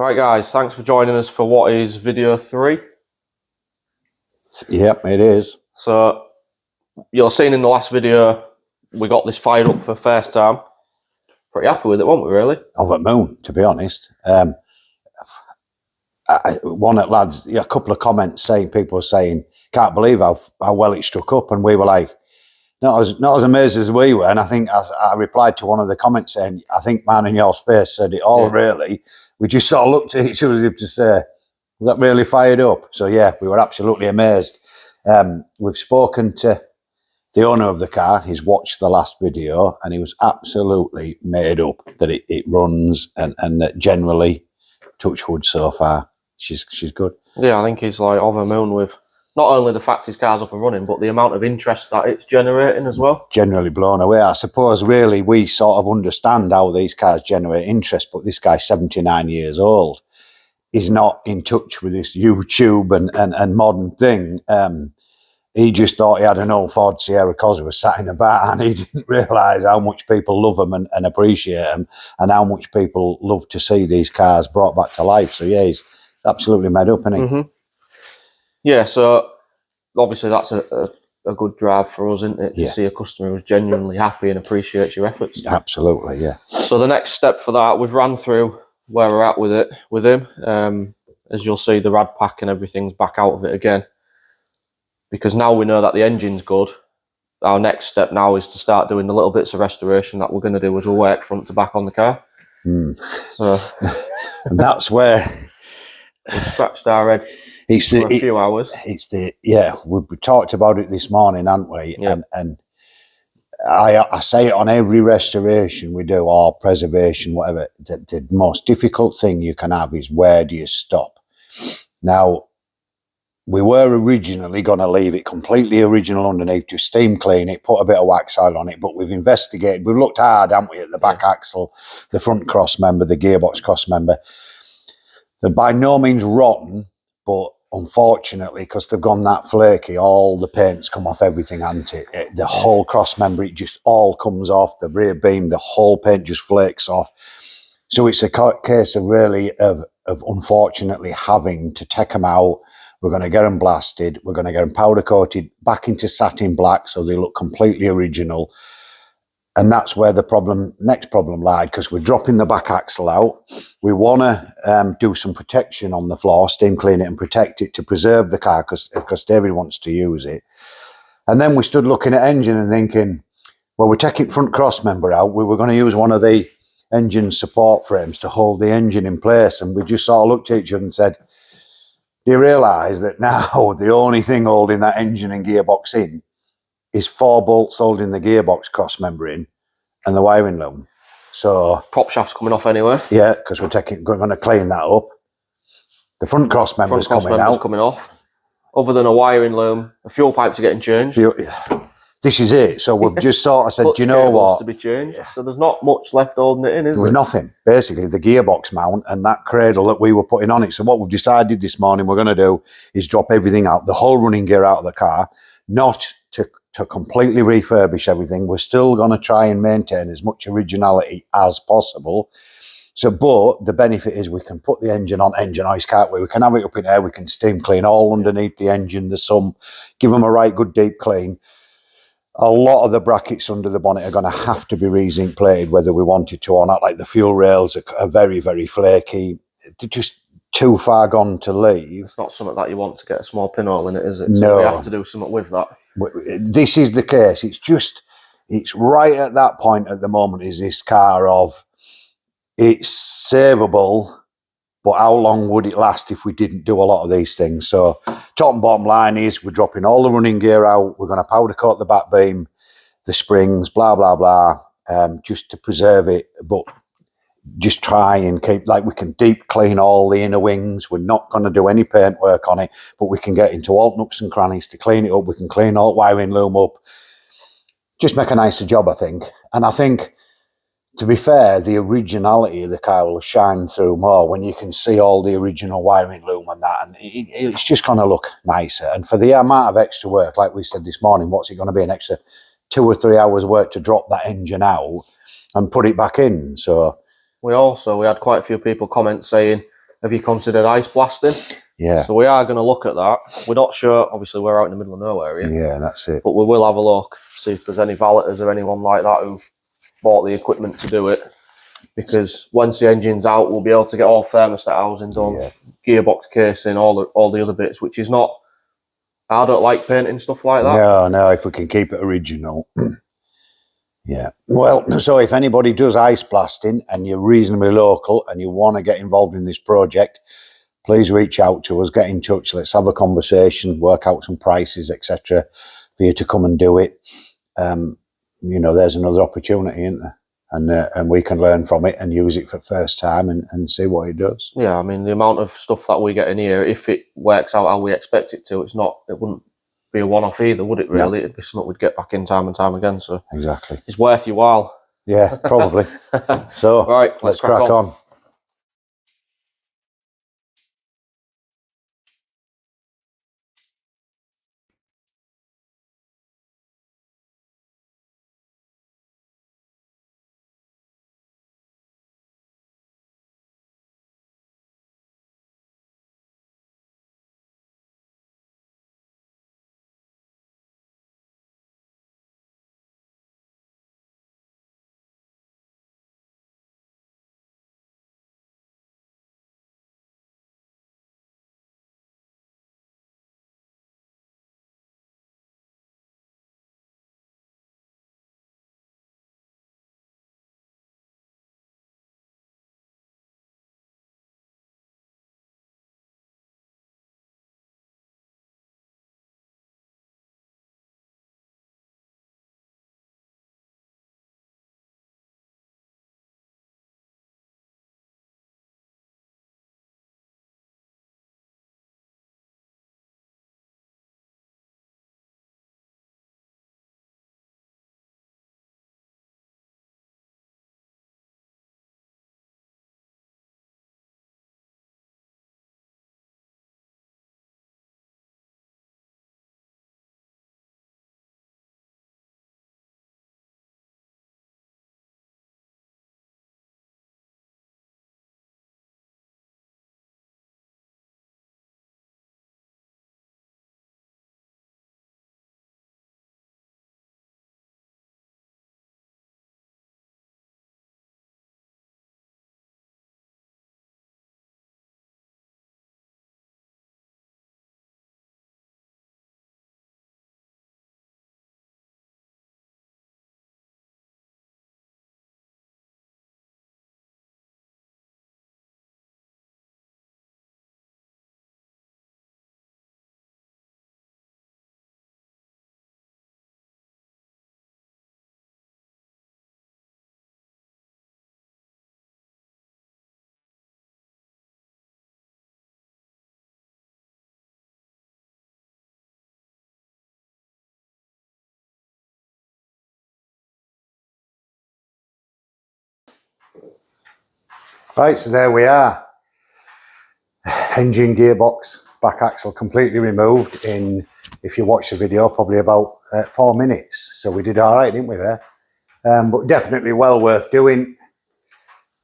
Right guys, thanks for joining us for what is video 3. Yep, it is. So, you're seeing in the last video, we got this fired up for the first time. Pretty happy with it, weren't we, really? Over the moon, to be honest. One at lads, a couple of comments saying, people were saying, can't believe how well it struck up. And we were like, not as amazed as we were. And I think I replied to one of the comments saying, I think mine and your face said it all, really. We just sort of looked at each other as if to say, was that really fired up? So yeah, we were absolutely amazed. We've spoken to the owner of the car. He's watched the last video and he was absolutely made up that it runs and that generally, touch wood so far, she's good. Yeah, I think he's like over the moon with not only the fact his car's up and running, but the amount of interest that it's generating as well. Generally blown away. I suppose really we sort of understand how these cars generate interest, but this guy's 79 years old. He's not in touch with this YouTube and modern thing. He just thought he had an old Ford Sierra Cosworth sat in a bar, and he didn't realise how much people love them and appreciate them, and how much people love to see these cars brought back to life. So yeah, he's absolutely made up, isn't he? Mm-hmm. Yeah, so obviously that's a good drive for us, isn't it? To see a customer who's genuinely happy and appreciates your efforts. Absolutely, yeah. So the next step for that, we've ran through where we're at with it, with him. As you'll see, the rad pack and everything's back out of it again. Because now we know that the engine's good, our next step now is to start doing the little bits of restoration that we're going to do as we work front to back on the car. So, and that's where we've scratched our head for a few hours. We talked about it this morning, haven't we? Yeah. And I say it on every restoration we do, or preservation, whatever. The most difficult thing you can have is, where do you stop? Now, we were originally going to leave it completely original underneath, just steam clean it, put a bit of wax oil on it, but we've investigated, we've looked hard, haven't we, at the back axle, the front cross member, the gearbox cross member. They're by no means rotten, but unfortunately, because they've gone that flaky, all the paint's come off everything, hasn't it? The whole cross member, it just all comes off, the rear beam, the whole paint just flakes off. So it's a case of really of unfortunately having to take them out. We're going to get them blasted. We're going to get them powder coated back into satin black so they look completely original. And that's where the next problem lied, because we're dropping the back axle out. We want to do some protection on the floor, steam clean it and protect it to preserve the car, because David wants to use it. And then we stood looking at engine and thinking, well, we're taking front cross member out. We were going to use one of the engine support frames to hold the engine in place. And we just sort of looked at each other and said, do you realise that now the only thing holding that engine and gearbox in is 4 bolts holding the gearbox cross member in and the wiring loom? So prop shaft's coming off anyway. Yeah, because we're going to clean that up. The front cross member's coming off. Other than a wiring loom, the fuel pipes are getting changed. This is it. So we've just sort of said, do you know what? To be changed. So there's not much left holding it in, is there? There's nothing. Basically, the gearbox mount and that cradle that we were putting on it. So what we've decided this morning we're going to do is drop everything out, the whole running gear out of the car, not to completely refurbish everything. We're still going to try and maintain as much originality as possible. So, but the benefit is we can put the engine on engine ice, can't we? We can have it up in air. We can steam clean all underneath the engine, the sump, give them a right good deep clean. A lot of the brackets under the bonnet are going to have to be re-zinc plated, whether we wanted to or not. Like the fuel rails are very, very flaky. They're just too far gone to leave. It's not something that you want to get a small pinhole in it, is it? No. So we have to do something with that. This is the case. It's right at that point at the moment, is this car of, it's savable, but how long would it last if we didn't do a lot of these things? So top and bottom line is we're dropping all the running gear out. We're going to powder coat the back beam, the springs, blah, blah, blah, just to preserve it. But just try and keep, like, we can deep clean all the inner wings. We're not going to do any paint work on it, but we can get into all nooks and crannies to clean it up. We can clean all wiring loom up. Just make a nicer job, I think. And I think, to be fair, the originality of the car will shine through more when you can see all the original wiring loom and that, and it's just going to look nicer. And for the amount of extra work, like we said this morning, what's it going to be, an extra 2 or 3 hours work to drop that engine out and put it back in? So we had quite a few people comment saying, have you considered ice blasting? Yeah. So we are going to look at that. We're not sure, obviously we're out in the middle of nowhere here. Yeah, that's it. But we will have a look, see if there's any valeters or anyone like that who've bought the equipment to do it. Because once the engine's out, we'll be able to get all thermostat housing done, gearbox casing, all the other bits, which is not... I don't like painting stuff like that. No, if we can keep it original. Yeah. Well, so if anybody does ice blasting and you're reasonably local and you want to get involved in this project, please reach out to us, get in touch, let's have a conversation, work out some prices, etc. for you to come and do it. You know, there's another opportunity, isn't there? And we can learn from it and use it for the first time and see what it does. Yeah, I mean, the amount of stuff that we get in here, if it works out how we expect it to, it wouldn't be a one-off either, would it really? No. It'd be something we'd get back in time and time again, so exactly, it's worth your while. Yeah, probably. So right, let's crack on. Right, so there we are. Engine, gearbox, back axle completely removed in, if you watch the video, probably about 4 minutes. So we did all right, didn't we there? But definitely well worth doing.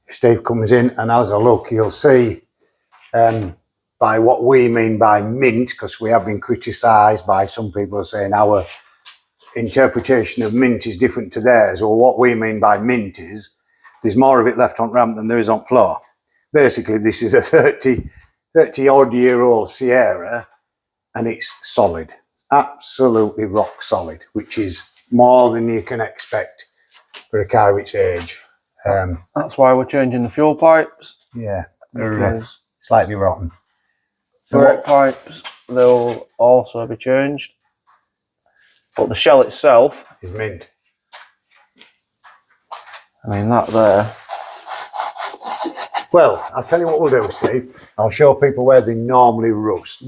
If Steve comes in and has a look, you'll see by what we mean by mint, because we have been criticised by some people saying our interpretation of mint is different to theirs. Well, what we mean by mint is there's more of it left on ramp than there is on floor. Basically, this is a 30-odd-year-old Sierra, and it's solid, absolutely rock solid, which is more than you can expect for a car of its age. That's why we're changing the fuel pipes. Yeah, they're slightly rotten. Brake pipes, they'll also be changed. But the shell itself is mint. I mean, that there. Well, I'll tell you what we'll do, Steve. I'll show people where they normally rust.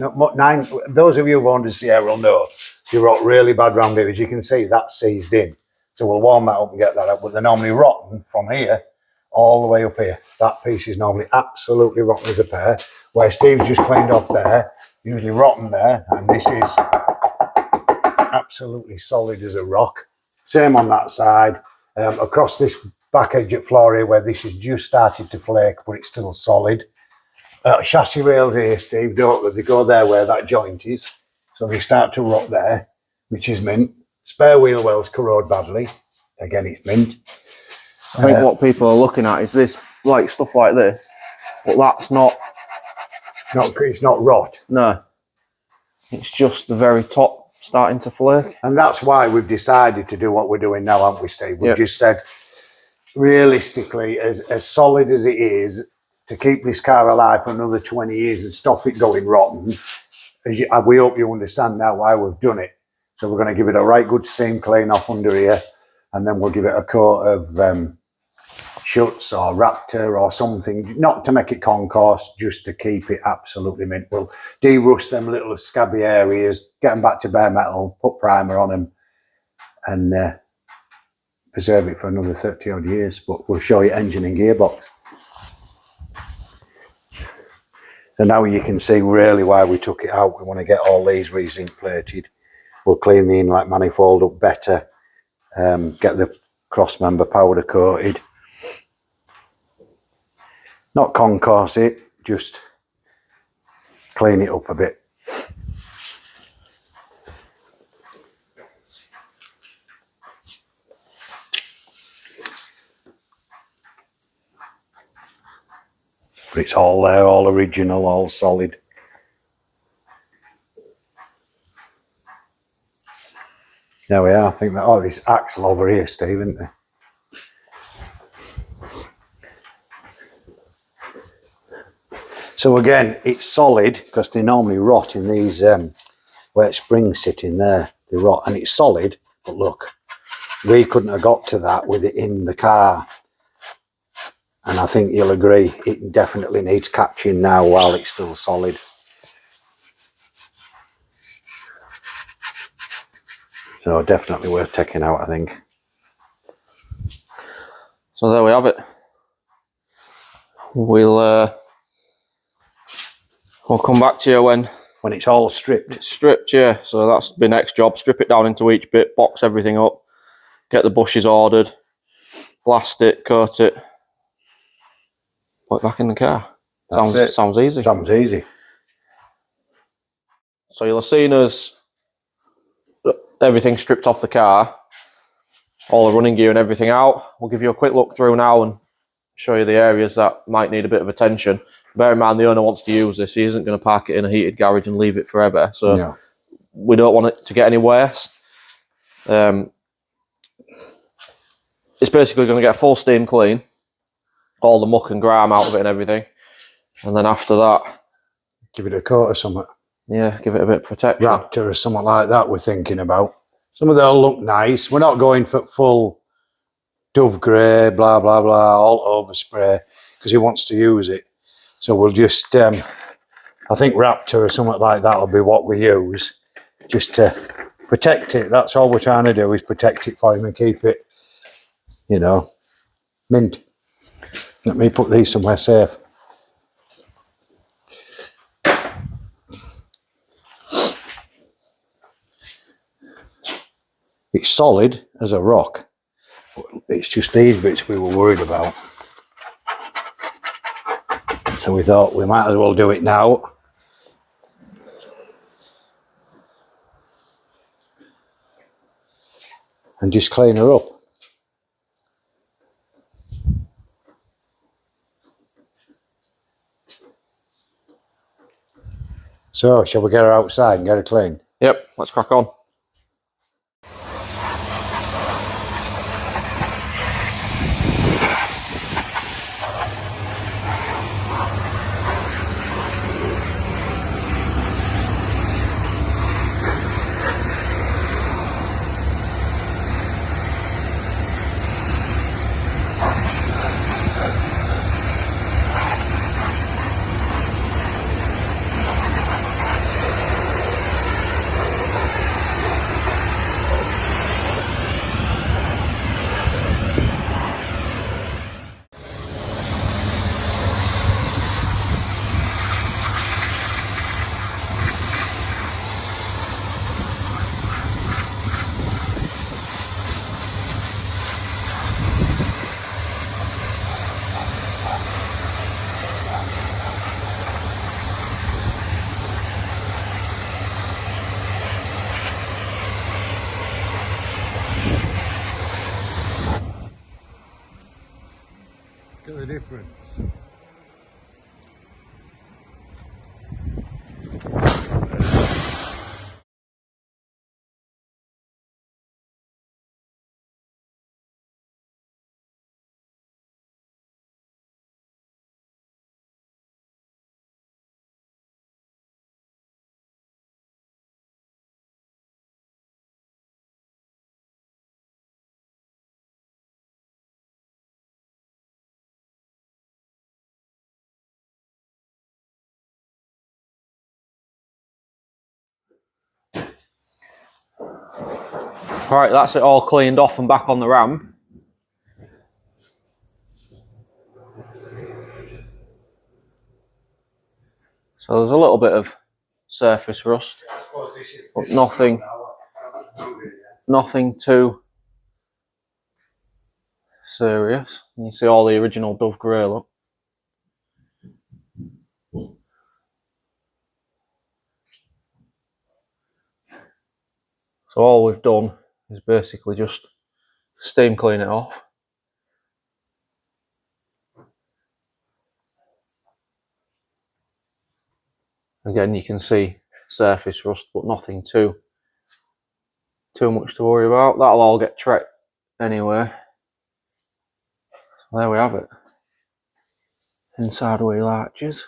Those of you who've owned a Sierra will know they rot really bad round here. As you can see, that's seized in. So we'll warm that up and get that out. But they're normally rotten from here all the way up here. That piece is normally absolutely rotten as a pear. Where Steve's just cleaned off there, usually rotten there. And this is absolutely solid as a rock. Same on that side. Across this back edge at floor here where this has just started to flake, but it's still solid. chassis rails here, Steve, don't they? They go there where that joint is. So they start to rot there, which is mint. Spare wheel wells corrode badly. Again, it's mint. I think what people are looking at is this, like stuff like this, but that's not. It's not rot. No. It's just the very top starting to flake. And that's why we've decided to do what we're doing now, haven't we, Steve? We've just said, realistically, as solid as it is, to keep this car alive for another 20 years and stop it going rotten, we hope you understand now why we've done it. So we're going to give it a right good steam clean off under here, and then we'll give it a coat of Schutz or Raptor or something, not to make it concourse, just to keep it absolutely mint. We'll de-rust them little scabby areas, get them back to bare metal, put primer on them, and preserve it for another 30 odd years. But we'll show you engine and gearbox. So now you can see really why we took it out. We want to get all these re-zinc plated. We'll clean the inlet manifold up better, get the cross member powder coated. Not concourse it, just clean it up a bit. But it's all there, all original, all solid. There we are. I think that, this axle over here, Steve, isn't there? So again, it's solid because they normally rot in these where springs sit in there. They rot, and it's solid. But look, we couldn't have got to that with it in the car. And I think you'll agree, it definitely needs catching now while it's still solid. So definitely worth taking out, I think. So there we have it. We'll come back to you when it's all stripped. It's stripped, yeah. So that's the next job. Strip it down into each bit, box everything up, get the bushes ordered, blast it, coat it, put it back in the car. Sounds easy. Sounds easy. So you'll have seen us, everything stripped off the car, all the running gear and everything out. We'll give you a quick look through now and show you the areas that might need a bit of attention. Bear in mind, the owner wants to use this. He isn't going to park it in a heated garage and leave it forever. So we don't want it to get any worse. It's basically going to get a full steam clean, all the muck and grime out of it and everything. And then after that, give it a coat or something. Yeah, give it a bit of protection. Raptor or something like that we're thinking about. Some of they'll look nice. We're not going for full dove grey, blah, blah, blah, all overspray, because he wants to use it. So we'll just, I think Raptor or something like that will be what we use, just to protect it. That's all we're trying to do, is protect it for him and keep it, you know, mint. Let me put these somewhere safe. It's solid as a rock. It's just these bits we were worried about. So we thought we might as well do it now. And just clean her up. So, shall we get her outside and get her clean? Yep, let's crack on. Look at the difference. Right, that's it all cleaned off and back on the ramp. So there's a little bit of surface rust, but nothing too serious. You see all the original Dove grey look. So all we've done is basically just steam clean it off. Again, you can see surface rust, but nothing too much to worry about. That'll all get trekked anyway. So there we have it. Inside wheel arches.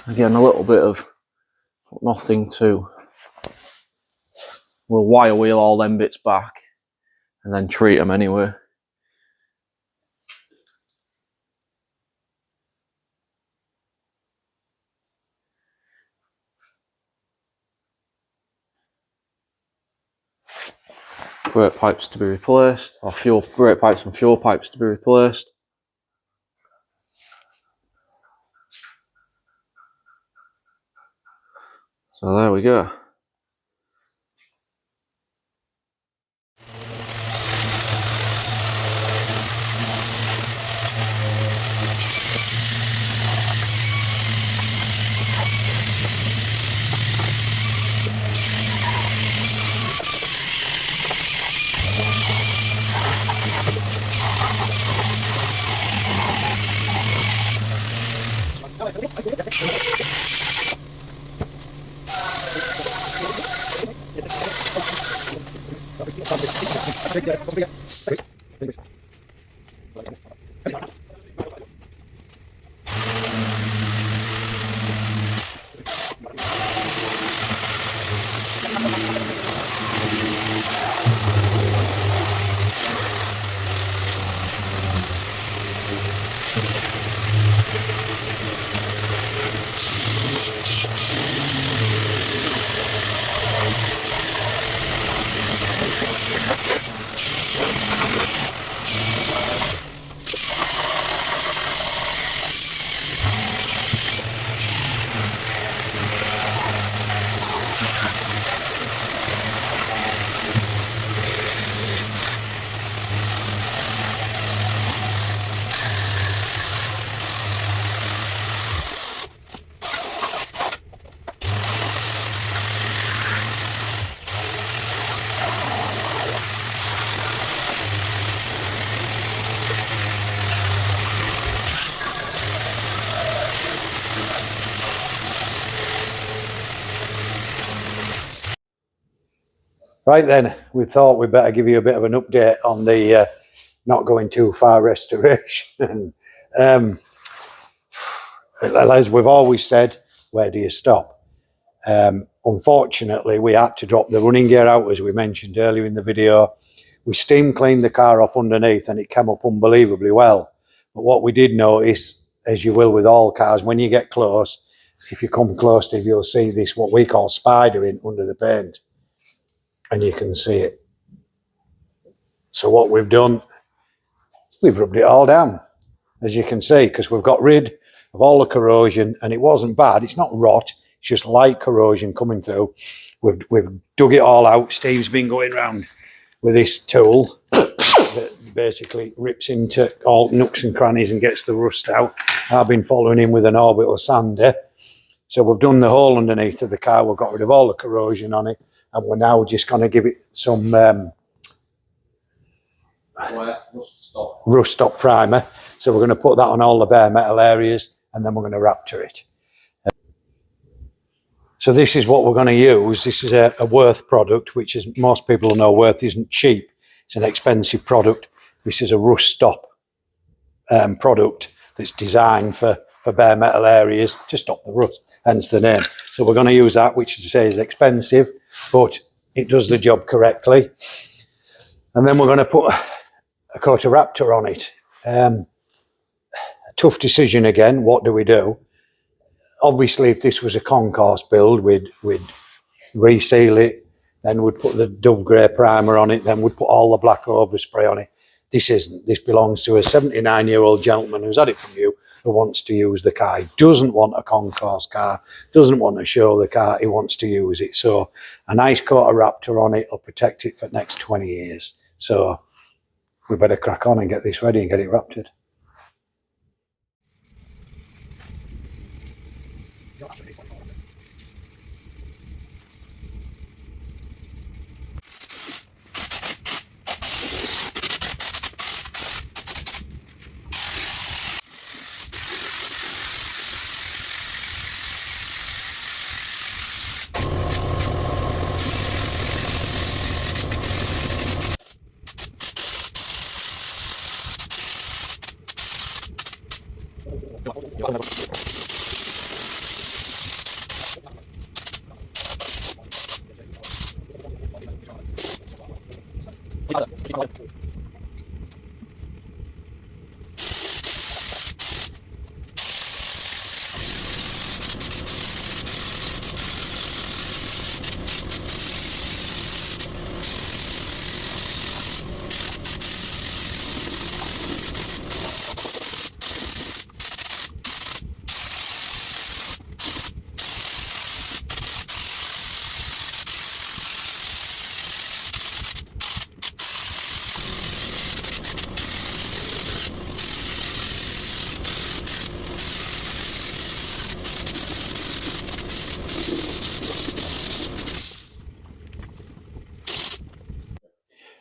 Again, a little bit of, but nothing too. We'll wire wheel all them bits back and then treat them anyway. Brake pipes to be replaced, or brake pipes and fuel pipes to be replaced. So there we go. Right then, we thought we'd better give you a bit of an update on the not going too far restoration. As we've always said, where do you stop? Unfortunately, we had to drop the running gear out, as we mentioned earlier in the video. We steam cleaned the car off underneath and it came up unbelievably well. But what we did notice, as you will with all cars, when you get close, if you come close to it, you'll see this, what we call spidering under the paint. And you can see it. So what we've done, we've rubbed it all down, as you can see, because we've got rid of all the corrosion, and it wasn't bad. It's not rot, it's just light corrosion coming through. We've dug it all out. Steve's been going around with this tool that basically rips into all nooks and crannies and gets the rust out. I've been following him with an orbital sander. So we've done the hole underneath of the car. We've got rid of all the corrosion on it. And we're now just going to give it some rust stop primer. So we're going to put that on all the bare metal areas, and then we're going to Raptor it. So this is what we're going to use. This is a Worth product, which, as most people know, Worth isn't cheap. It's an expensive product. This is a rust stop product that's designed for bare metal areas to stop the rust, hence the name. So we're going to use that, which, as I say, is expensive, but it does the job correctly. And then we're going to put a coat of Raptor on it. A tough decision again. What do we do? Obviously, if this was a concourse build, we'd reseal it, then we'd put the Dove Grey primer on it, then we'd put all the black overspray on it. This isn't. This belongs to a 79-year-old gentleman who's had it from you, who wants to use the car. He doesn't want a concourse car, doesn't want to show the car, he wants to use it. So a nice coat of Raptor on it will protect it for the next 20 years. So we better crack on and get this ready and get it Raptored.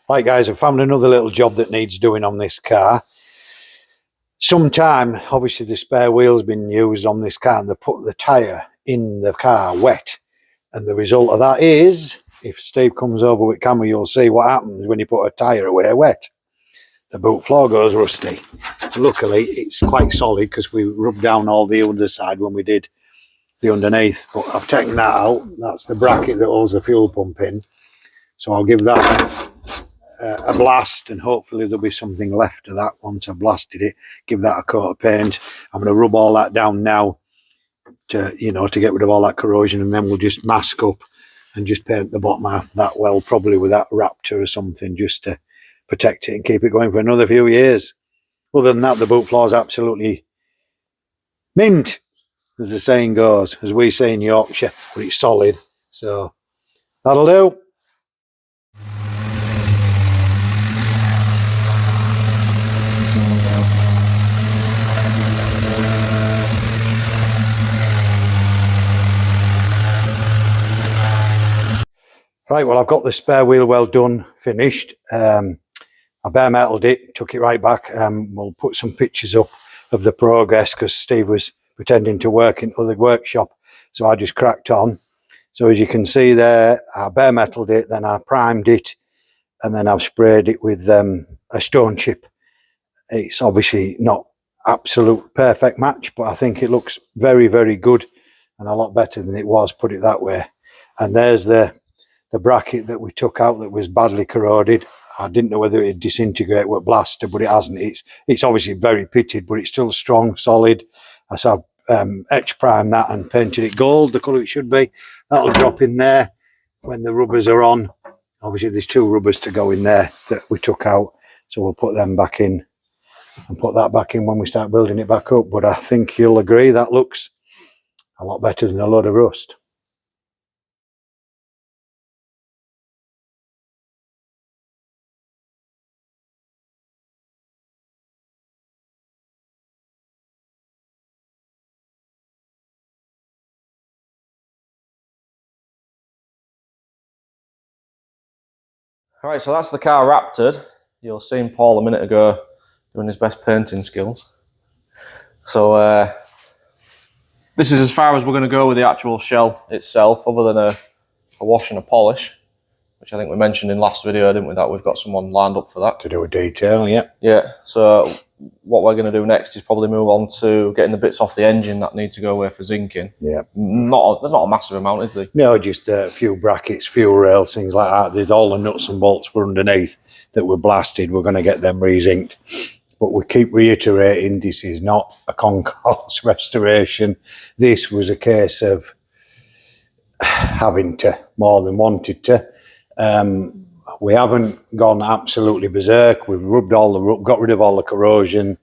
Right guys, I've found another little job that needs doing on this car. Sometime, obviously the spare wheel's been used on this car and they put the tyre in the car wet. And the result of that is, if Steve comes over with camera, you'll see what happens when you put a tyre away wet. The boot floor goes rusty. Luckily, it's quite solid because we rubbed down all the underside when we did the underneath. But I've taken that out. That's the bracket that holds the fuel pump in. So I'll give that a blast, and hopefully there'll be something left of that once I've blasted it. Give that a coat of paint. I'm going to rub all that down now to, you know, to get rid of all that corrosion, and then we'll just mask up and just paint the bottom of that well, probably with that Raptor or something, just to protect it and keep it going for another few years. Other than that, the boot floor is absolutely mint, as the saying goes, as we say in Yorkshire, but it's solid. So that'll do. Right, well, I've got the spare wheel well done, finished. I bare metaled it, took it right back. We'll put some pictures up of the progress because Steve was pretending to work in other workshop. So I just cracked on. So as you can see there, I bare metaled it, then I primed it, and then I've sprayed it with a stone chip. It's obviously not absolute perfect match, but I think it looks very, very good and a lot better than it was, put it that way. And there's the bracket that we took out that was badly corroded. I didn't know whether it'd disintegrate with blaster, but it hasn't. It's obviously very pitted, but it's still strong, solid. So I've etch primed that and painted it gold, the colour it should be. That'll drop in there when the rubbers are on. Obviously there's two rubbers to go in there that we took out, so we'll put them back in and put that back in when we start building it back up. But I think you'll agree that looks a lot better than a load of rust. Right, so that's the car Raptored. you'll seen Paul a minute ago doing his best painting skills. So this is as far as we're going to go with the actual shell itself, other than a wash and a polish, which I think we mentioned in last video, didn't we, that we've got someone lined up for that. To do a detail, yeah. Yeah, so what we're going to do next is probably move on to getting the bits off the engine that need to go away for zinking. Yeah. There's not a massive amount, is there? No, just a few brackets, fuel rails, things like that. There's all the nuts and bolts were underneath that were blasted. We're going to get them re-zinked. But we keep reiterating, this is not a concourse restoration. This was a case of having to, more than wanted to. We haven't gone absolutely berserk. We've got rid of all the corrosion,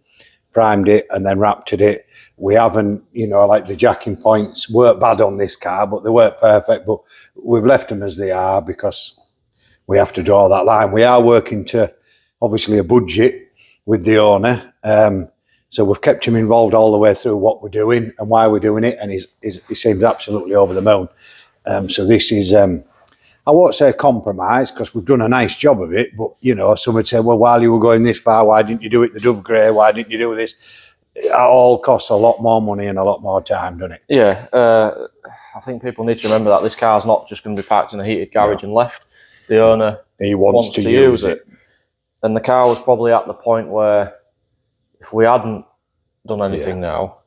primed it, and then raptored it. We haven't, you know, like the jacking points weren't bad on this car, but they weren't perfect. But we've left them as they are because we have to draw that line. We are working to, obviously, a budget with the owner. So we've kept him involved all the way through what we're doing and why we're doing it, and he seems absolutely over the moon. So this is, I won't say a compromise because we've done a nice job of it, but, you know, some would say, well, while you were going this far, why didn't you do it the Dove Grey? Why didn't you do this? It all costs a lot more money and a lot more time, doesn't it? Yeah, I think people need to remember that this car's not just going to be parked in a heated garage and left. The owner wants to use it. And the car was probably at the point where if we hadn't done anything now...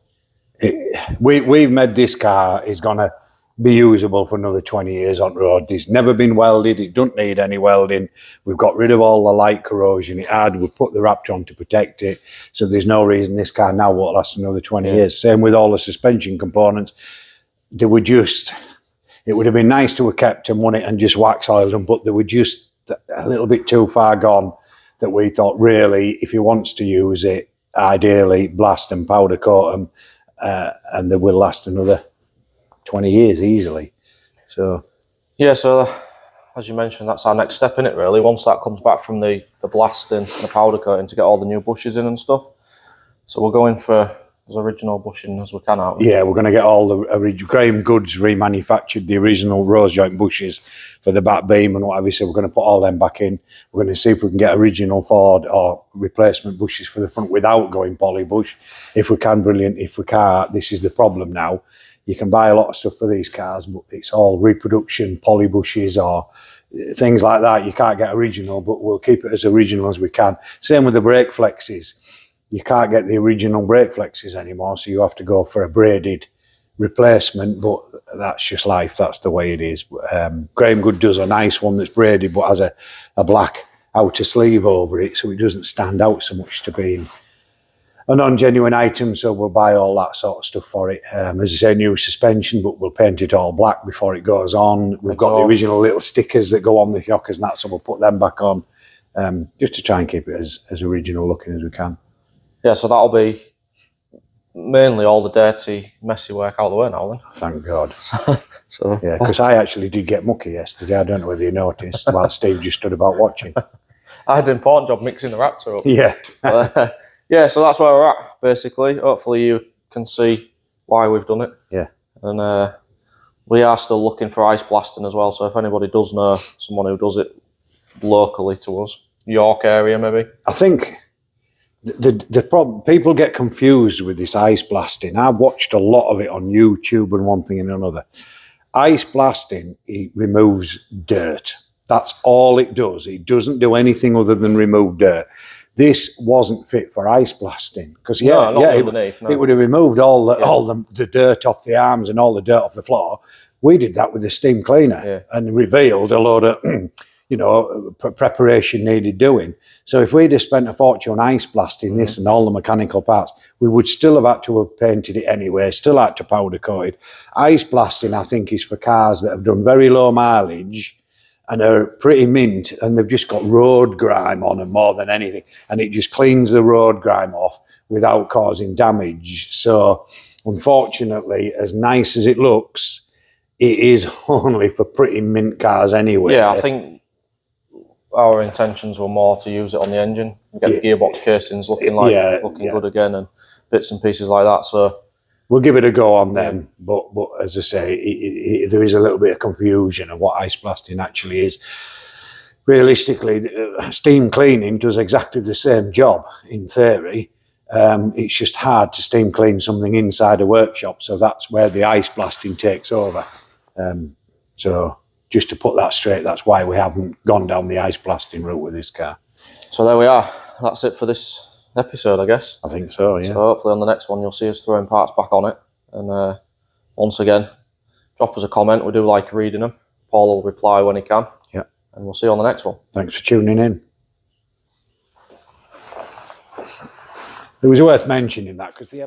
We've made this car is going to be usable for another 20 years on road. It's never been welded. It doesn't need any welding. We've got rid of all the light corrosion it had. We've put the Raptor on to protect it. So there's no reason this car now won't last another 20 years. Same with all the suspension components. They were just... It would have been nice to have kept them, won it, and just wax oiled them, but they were just a little bit too far gone that we thought, really, if he wants to use it, ideally blast and powder coat them, and they will last another 20 years easily. So yeah, so as you mentioned, that's our next step in it, really. Once that comes back from the blasting and the powder coating, to get all the new bushes in and stuff. So we're going for as original bushing as we can out. Yeah, we're going to get all the Graham Goods remanufactured the original rose joint bushes for the back beam and whatever. So we're going to put all them back in. We're going to see if we can get original Ford or replacement bushes for the front without going poly bush. If we can, brilliant. If we can't, this is the problem now. You can buy a lot of stuff for these cars, but it's all reproduction, poly bushes or things like that. You can't get original, but we'll keep it as original as we can. Same with the brake flexes. You can't get the original brake flexes anymore, so you have to go for a braided replacement, but that's just life. That's the way it is. Graham Good does a nice one that's braided but has a black outer sleeve over it, so it doesn't stand out so much to being a non-genuine item, so we'll buy all that sort of stuff for it. As I say, new suspension, but we'll paint it all black before it goes on. We've got the original little stickers that go on the shockers and that, so we'll put them back on, just to try and keep it as original looking as we can. Yeah, so that'll be mainly all the dirty, messy work out of the way now then. Thank God. So yeah, because I actually did get mucky yesterday. I don't know whether you noticed, while Steve just stood about watching. I had an important job mixing the Raptor up. Yeah. Yeah, so that's where we're at, basically. Hopefully you can see why we've done it. Yeah. And we are still looking for ice blasting as well, so if anybody does know someone who does it locally to us, York area maybe. I think the problem, people get confused with this ice blasting. I've watched a lot of it on YouTube and one thing and another. Ice blasting, it removes dirt. That's all it does. It doesn't do anything other than remove dirt. This wasn't fit for ice blasting because it would have removed all the dirt off the arms and all the dirt off the floor. We did that with the steam cleaner and revealed a load of preparation needed doing. So if we'd have spent a fortune ice blasting this and all the mechanical parts, we would still have had to have painted it anyway, still had to powder coated. Ice blasting, I think, is for cars that have done very low mileage and are pretty mint, and they've just got road grime on them more than anything, and it just cleans the road grime off without causing damage. So unfortunately, as nice as it looks, it is only for pretty mint cars anyway. Yeah, I think our intentions were more to use it on the engine, get the gearbox casings looking good again, and bits and pieces like that. So we'll give it a go on them, but as I say, there is a little bit of confusion of what ice blasting actually is. realistically, steam cleaning does exactly the same job in theory. It's just hard to steam clean something inside a workshop, so that's where the ice blasting takes over. So just to put that straight, that's why we haven't gone down the ice blasting route with this car. So there we are. That's it for this episode, I guess. I think so, yeah. So hopefully on the next one you'll see us throwing parts back on it. And once again, drop us a comment. We do like reading them. Paul will reply when he can. Yeah. And we'll see you on the next one. Thanks for tuning in. It was worth mentioning that because the